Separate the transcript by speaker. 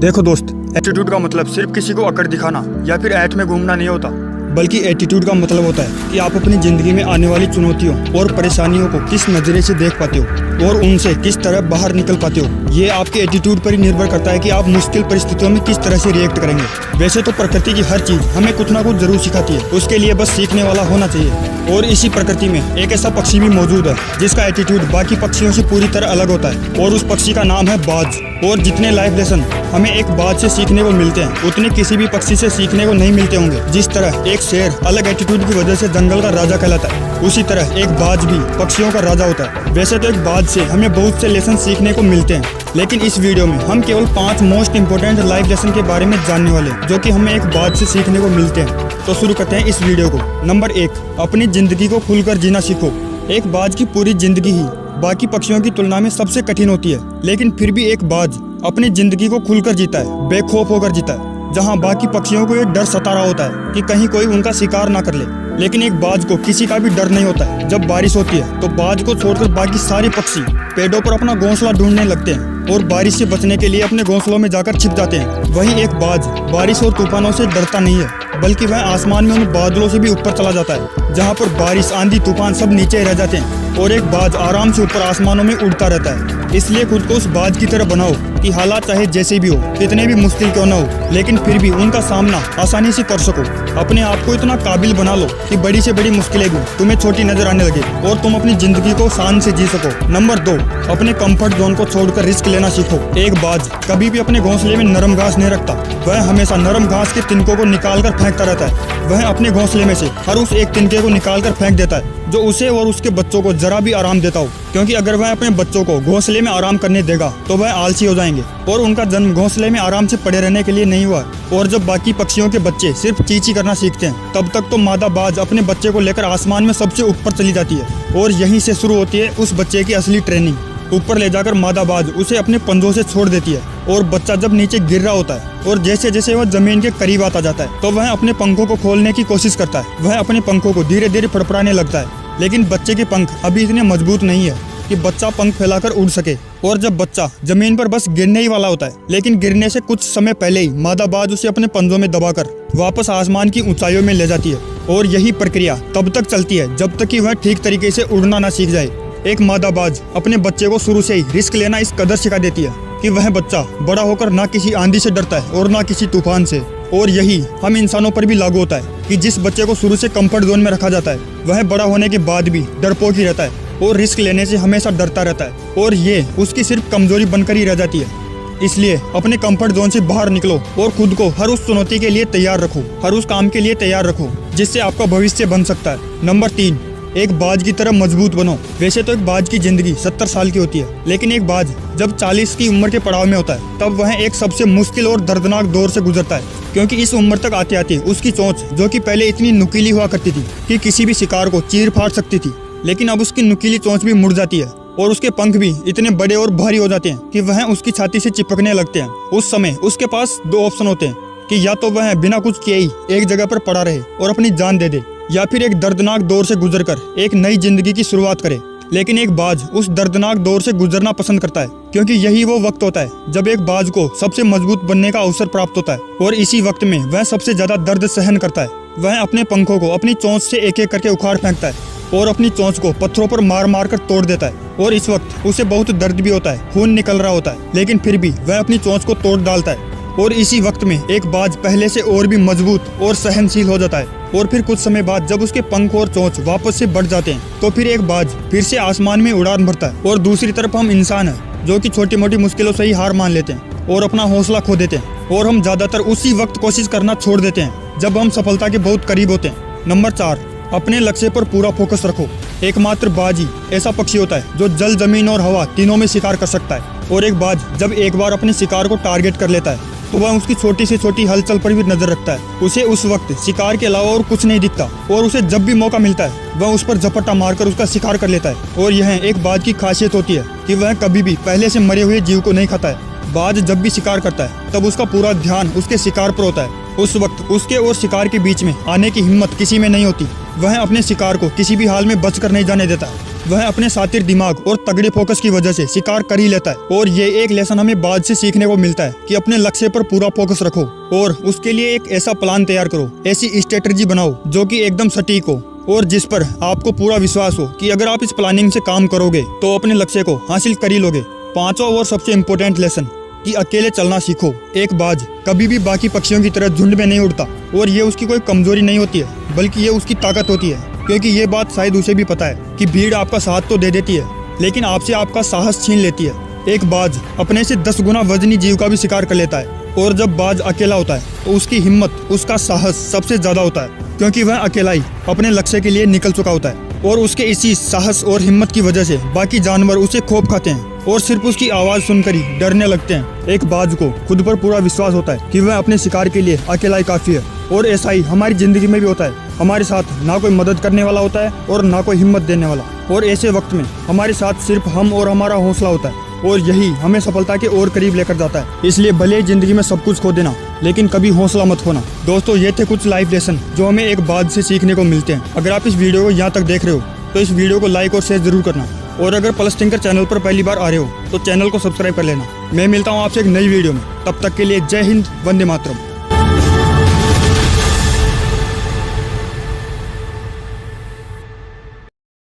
Speaker 1: देखो दोस्त, एटीट्यूड का मतलब सिर्फ किसी को अकड़ दिखाना या फिर ऐठ में घूमना नहीं होता, बल्कि एटीट्यूड का मतलब होता है कि आप अपनी जिंदगी में आने वाली चुनौतियों और परेशानियों को किस नजरिए से देख पाते हो और उनसे किस तरह बाहर निकल पाते हो। ये आपके एटीट्यूड पर ही निर्भर करता है कि आप मुश्किल परिस्थितियों में किस तरह से रिएक्ट करेंगे। वैसे तो प्रकृति की हर चीज हमें कुछ ना कुछ जरूर सिखाती है, उसके लिए बस सीखने वाला होना चाहिए। और इसी प्रकृति में एक ऐसा पक्षी भी मौजूद है जिसका एटीट्यूड बाकी पक्षियों से पूरी तरह अलग होता है, और उस पक्षी का नाम है बाज। और जितने लाइफ लेसन हमें एक बाज से सीखने को मिलते हैं, उतने किसी भी पक्षी से सीखने को नहीं मिलते होंगे। जिस तरह एक शेर अलग एटीट्यूड की वजह से जंगल का राजा कहलाता है, उसी तरह एक बाज भी पक्षियों का राजा होता है। वैसे तो एक बाज से हमें बहुत से लेसन सीखने को मिलते हैं, लेकिन इस वीडियो में हम केवल 5 मोस्ट इंपोर्टेंट लाइफ लेसन के बारे में जानने वाले हैं जो कि हमें एक बाज से सीखने को मिलते हैं। तो शुरू करते हैं इस वीडियो को। नंबर 1, अपनी जिंदगी को खुलकर जीना सीखो। एक बाज की पूरी जिंदगी ही बाकी पक्षियों की तुलना में सबसे कठिन होती है, लेकिन फिर भी एक बाज अपनी जिंदगी को खुलकर जीता है, बेखौफ होकर जीता है। जहां बाकी पक्षियों को एक डर सता रहा होता है कि कहीं कोई उनका शिकार ना कर ले, लेकिन एक बाज को किसी का भी डर नहीं होता है। जब बारिश होती है तो बाज को छोड़कर बाकी सारे पक्षी पेड़ों पर अपना घोंसला ढूंढने लगते हैं और बारिश से बचने के लिए अपने घोंसलों में जाकर छिप जाते हैं। वहीं एक बाज बारिश और तूफानों से डरता नहीं है, बल्कि वह आसमान में उन बादलों से भी ऊपर चला जाता है जहां पर बारिश, आंधी, तूफान सब नीचे रह जाते हैं, और एक बाज आराम से ऊपर आसमानों में उड़ता रहता है। इसलिए खुद को उस बाज की तरह बनाओ कि हालात चाहे जैसे भी हो, कितने भी मुश्किल क्यों न हो, लेकिन फिर भी उनका सामना आसानी से कर सको। अपने आप को इतना काबिल बना लो कि बड़ी से बड़ी मुश्किलें भी तुम्हें छोटी नजर आने लगे और तुम अपनी जिंदगी को शान से जी सको। नंबर 2, अपने कंफर्ट जोन को छोड़कर रिस्क लेना सीखो। एक बाज कभी भी अपने घोंसले में नरम घास नहीं रखता, वह हमेशा नरम घास के तिनकों को निकाल कर फेंकता रहता है। वह अपने घोंसले में से हर उस एक तिनके को निकाल कर फेंक देता है जो उसे और उसके बच्चों को जरा भी आराम देता हो, क्योंकि अगर वह अपने बच्चों को घोंसले में आराम करने देगा तो वह आलसी हो जाएंगे, और उनका जन्म घोंसले में आराम से पड़े रहने के लिए नहीं हुआ। और जब बाकी पक्षियों के बच्चे सिर्फ चींची करना सीखते हैं, तब तक तो मादा बाज अपने बच्चे को लेकर आसमान में सबसे ऊपर चली जाती है, और यहीं से शुरू होती है उस बच्चे की असली ट्रेनिंग। ऊपर ले जाकर मादा बाज उसे अपने पंजों से छोड़ देती है, और बच्चा जब नीचे गिर रहा होता है और जैसे जैसे वह जमीन के करीब आता जाता है तो वह अपने पंखों को खोलने की कोशिश करता है। वह अपने पंखों को धीरे धीरे फड़फड़ाने लगता है, लेकिन बच्चे के पंख अभी इतने मजबूत नहीं है कि बच्चा पंख फैलाकर उड़ सके। और जब बच्चा जमीन पर बस गिरने ही वाला होता है, लेकिन गिरने से कुछ समय पहले ही मादा बाज उसे अपने पंजों में दबाकर वापस आसमान की ऊंचाइयों में ले जाती है। और यही प्रक्रिया तब तक चलती है जब तक कि वह ठीक तरीके से उड़ना ना सीख जाए। एक मादा बाज अपने बच्चे को शुरू से ही रिस्क लेना इस कदर सिखा देती है कि वह बच्चा बड़ा होकर ना किसी आंधी से डरता है और ना किसी तूफान से। और यही हम इंसानों पर भी लागू होता है कि जिस बच्चे को शुरू से कंफर्ट जोन में रखा जाता है, वह बड़ा होने के बाद भी डरपोक ही रहता है और रिस्क लेने से हमेशा डरता रहता है, और ये उसकी सिर्फ कमजोरी बनकर ही रह जाती है। इसलिए अपने कंफर्ट जोन से बाहर निकलो और खुद को हर उस चुनौती के लिए तैयार रखो, हर उस काम के लिए तैयार रखो जिससे आपका भविष्य बन सकता है। नंबर 3, एक बाज की तरह मजबूत बनो। वैसे तो एक बाज की जिंदगी 70 साल की होती है, लेकिन एक बाज जब 40 की उम्र के पड़ाव में होता है तब वह एक सबसे मुश्किल और दर्दनाक दौर से गुजरता है, क्योंकि इस उम्र तक आते आते उसकी चोंच, जो कि पहले इतनी नुकीली हुआ करती थी कि किसी भी शिकार को चीर फाड़ सकती थी, लेकिन अब उसकी नुकीली चोंच भी मुड़ जाती है और उसके पंख भी इतने बड़े और भारी हो जाते हैं कि वह उसकी छाती से चिपकने लगते हैं। उस समय उसके पास 2 ऑप्शन होते हैं कि या तो वह बिना कुछ किए ही एक जगह पर पड़ा रहे और अपनी जान दे दे, या फिर एक दर्दनाक दौर से गुजरकर एक नई जिंदगी की शुरुआत करे। लेकिन एक बाज उस दर्दनाक दौर से गुजरना पसंद करता है, क्योंकि यही वो वक्त होता है जब एक बाज को सबसे मजबूत बनने का अवसर प्राप्त होता है, और इसी वक्त में वह सबसे ज्यादा दर्द सहन करता है। वह अपने पंखों को अपनी चोंच से एक एक करके उखाड़ फेंकता है और अपनी चोंच को पत्थरों पर मार मार कर तोड़ देता है, और इस वक्त उसे बहुत दर्द भी होता है, खून निकल रहा होता है, लेकिन फिर भी वह अपनी चोंच को तोड़ डालता है। और इसी वक्त में एक बाज पहले से और भी मजबूत और सहनशील हो जाता है, और फिर कुछ समय बाद जब उसके पंख और चोंच वापस से बढ़ जाते हैं तो फिर एक बाज फिर से आसमान में उड़ान भरता है। और दूसरी तरफ हम इंसान हैं जो कि छोटी मोटी मुश्किलों से ही हार मान लेते हैं और अपना हौसला खो देते हैं, और हम ज्यादातर उसी वक्त कोशिश करना छोड़ देते हैं जब हम सफलता के बहुत करीब होते हैं। नंबर 4, अपने लक्ष्य पर पूरा फोकस रखो। एकमात्र बाज ही ऐसा पक्षी होता है जो जल, जमीन और हवा तीनों में शिकार कर सकता है, और एक बाज जब एक बार अपने शिकार को टारगेट कर लेता है तो वह उसकी छोटी से छोटी हलचल पर भी नजर रखता है। उसे उस वक्त शिकार के अलावा और कुछ नहीं दिखता, और उसे जब भी मौका मिलता है वह उस पर झपट्टा मारकर उसका शिकार कर लेता है। और यह एक बाज की खासियत होती है कि वह कभी भी पहले से मरे हुए जीव को नहीं खाता है। बाज जब भी शिकार करता है तब उसका पूरा ध्यान उसके शिकार पर होता है। उस वक्त उसके और शिकार के बीच में आने की हिम्मत किसी में नहीं होती। वह अपने शिकार को किसी भी हाल में बचकर नहीं जाने देता। वह अपने शातिर दिमाग और तगड़े फोकस की वजह से शिकार कर ही लेता है। और ये एक लेसन हमें बाज से सीखने को मिलता है कि अपने लक्ष्य पर पूरा फोकस रखो और उसके लिए एक ऐसा प्लान तैयार करो, ऐसी स्ट्रेटजी बनाओ जो कि एकदम सटीक हो और जिस पर आपको पूरा विश्वास हो कि अगर आप इस प्लानिंग से काम करोगे तो अपने लक्ष्य को हासिल कर ही लोगे। पांचवा और सबसे इम्पोर्टेंट लेसन कि अकेले चलना सीखो। एक बाज कभी भी बाकी पक्षियों की तरह झुंड में नहीं उड़ता और ये उसकी कोई कमजोरी नहीं होती है, बल्कि ये उसकी ताकत होती है। क्योंकि ये बात शायद उसे भी पता है कि भीड़ आपका साथ तो दे देती है, लेकिन आपसे आपका साहस छीन लेती है। एक बाज अपने से 10 गुना वजनी जीव का भी शिकार कर लेता है और जब बाज अकेला होता है तो उसकी हिम्मत, उसका साहस सबसे ज्यादा होता है, क्योंकि वह अकेला ही अपने लक्ष्य के लिए निकल चुका होता है। और उसके इसी साहस और हिम्मत की वजह से बाकी जानवर उसे खौफ खाते हैं और सिर्फ उसकी आवाज सुनकर ही डरने लगते हैं। एक बाज को खुद पर पूरा विश्वास होता है कि वह अपने शिकार के लिए अकेला ही काफी है। और ऐसा ही हमारी जिंदगी में भी होता है। हमारे साथ ना कोई मदद करने वाला होता है और ना कोई हिम्मत देने वाला, और ऐसे वक्त में हमारे साथ सिर्फ हम और हमारा हौसला होता है, और यही हमें सफलता के और करीब लेकर जाता है। इसलिए भले ही जिंदगी में सब कुछ खो देना, लेकिन कभी हौसला मत खोना। दोस्तों, ये थे कुछ लाइफ लेसन जो हमें एक बाज से सीखने को मिलते हैं। अगर आप इस वीडियो को यहाँ तक देख रहे हो तो इस वीडियो को लाइक और शेयर जरूर करना, और अगर प्लस थिंकर चैनल पर पहली बार आ रहे हो तो चैनल को सब्सक्राइब कर लेना। मैं मिलता हूँ आपसे एक नई वीडियो में, तब तक के लिए जय हिंद, वंदे मातरम।